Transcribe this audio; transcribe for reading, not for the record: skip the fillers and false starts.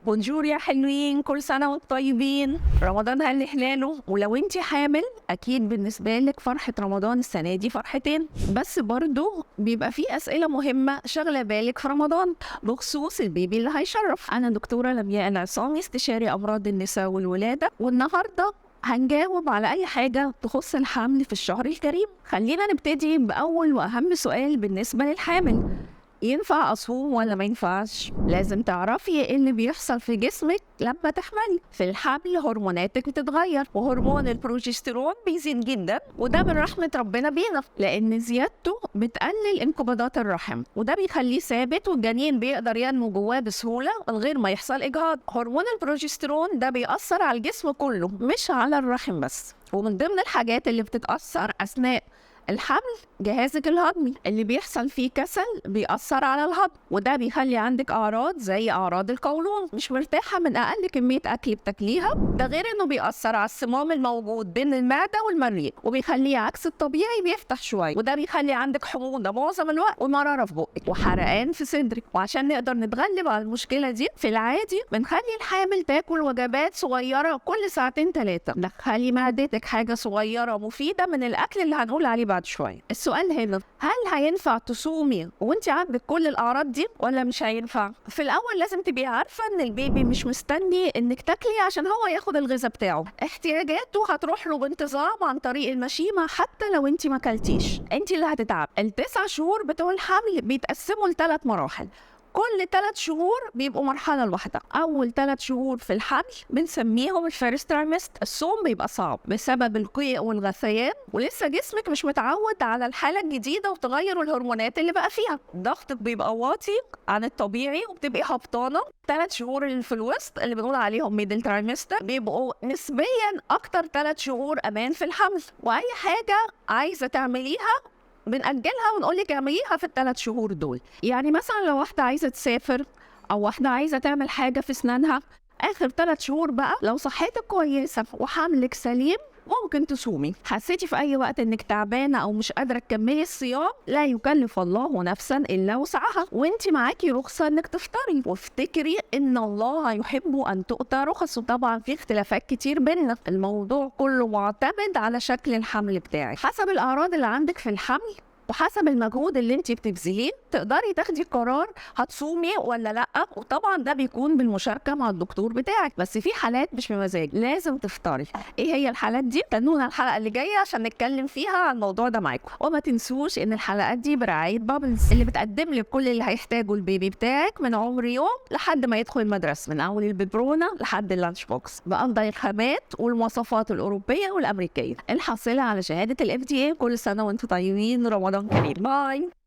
بونجور يا حلوين، كل سنة وانتم طيبين. رمضان هلاله، ولو انت حامل اكيد بالنسبة لك فرحة رمضان السنة دي فرحتين، بس برضو بيبقى في اسئلة مهمة شغلة بالك في رمضان بخصوص البيبي اللي هيشرف. انا دكتورة لمياء العصامي، استشاري امراض النساء والولادة، والنهاردة هنجاوب على أي حاجة تخص الحمل في الشهر الكريم. خلينا نبتدي بأول وأهم سؤال بالنسبة للحامل: ينفع أصوم ولا ما ينفعش؟ لازم تعرفي ايه اللي بيحصل في جسمك لما تحملي. في الحمل هرموناتك بتتغير، وهرمون البروجسترون بيزيد جدا، وده من رحمة ربنا بينا، لأن زيادته بتقلل انقباضات الرحم، وده بيخليه ثابت والجنين بيقدر ينمو جواه بسهولة من غير ما يحصل إجهاض. هرمون البروجسترون ده بيأثر على الجسم كله مش على الرحم بس، ومن ضمن الحاجات اللي بتتأثر أثناء الحمل جهازك الهضمي اللي بيحصل فيه كسل بيأثر على الهضم، وده بيخلي عندك أعراض زي أعراض القولون، مش مرتاحة من أقل كمية أكل بتاكليها. ده غير إنه بيأثر على الصمام الموجود بين المعدة والمريء، وبيخليه عكس الطبيعي بيفتح شوية، وده بيخلي عندك حموضة معظم الوقت ومرارة في بقك وحرقان في صدرك. وعشان نقدر نتغلب على المشكلة دي في العادي بنخلي الحامل تاكل وجبات صغيرة كل ساعتين 3. دخلي معدتك حاجة صغيرة مفيدة من الأكل اللي هنقول عليه بعد شوية. السؤال هنا: هل هينفع تصومي وانت عندك كل الأعراض دي ولا مش هينفع؟ في الأول لازم تبقي عارفة إن البيبي مش مستني إنك تاكلي عشان هو ياخد الغذاء بتاعه، احتياجاته هتروح له بانتظام عن طريق المشيمة. حتى لو انت ما اكلتيش انت اللي هتتعب. ال9 شهور بتوع الحمل بيتقسموا ل3 مراحل، كل 3 شهور بيبقوا مرحلة لوحدها. أول 3 شهور في الحمل بنسميهم الفيرست ترايمست. الصوم بيبقى صعب بسبب القيء والغثيان، ولسه جسمك مش متعود على الحالة الجديدة وتغير الهرمونات اللي بقى فيها. ضغطك بيبقى واطي عن الطبيعي وبتبقي هبطانة. 3 شهور اللي في الوسط اللي بنقول عليهم ميدل ترايمستر بيبقوا نسبيا أكتر 3 شهور أمان في الحمل، وأي حاجة عايزة تعمليها بنأجلها ونقولك اعمليها في ال3 شهور دول. يعني مثلا لو واحدة عايزة تسافر أو واحدة عايزة تعمل حاجة في أسنانها، آخر 3 شهور بقى لو صحتك كويسة وحملك سليم ممكن تصومي. حسيتي في أي وقت إنك تعبانة أو مش قادرة تكملي الصيام، لا يكلف الله نفسا إلا وسعها، وإنتي معاكي رخصة إنك تفطري. وافتكري إن الله يحب أن تؤتى رخصه. طبعا في اختلافات كتير بينا، الموضوع كله معتمد على شكل الحمل بتاعك. حسب الأعراض اللي عندك في الحمل وحسب المجهود اللي انت بتبذليه تقدري تاخدي قرار هتصومي ولا لا، وطبعا ده بيكون بالمشاركه مع الدكتور بتاعك. بس في حالات مش بمزاج لازم تفطري. ايه هي الحالات دي؟ استنونا الحلقه اللي جايه عشان نتكلم فيها عن الموضوع ده معاكم. وما تنسوش ان الحلقات دي برعايه بابلز اللي بتقدم لك كل اللي هيحتاجه البيبي بتاعك من عمر يوم لحد ما يدخل المدرسه، من اول الببرونه لحد اللانش بوكس، بافضل الخامات والمواصفات الاوروبيه والامريكيه، الحاصله على شهاده الFDA. كل سنه وانتم طيبين، رمضان كريم. باي.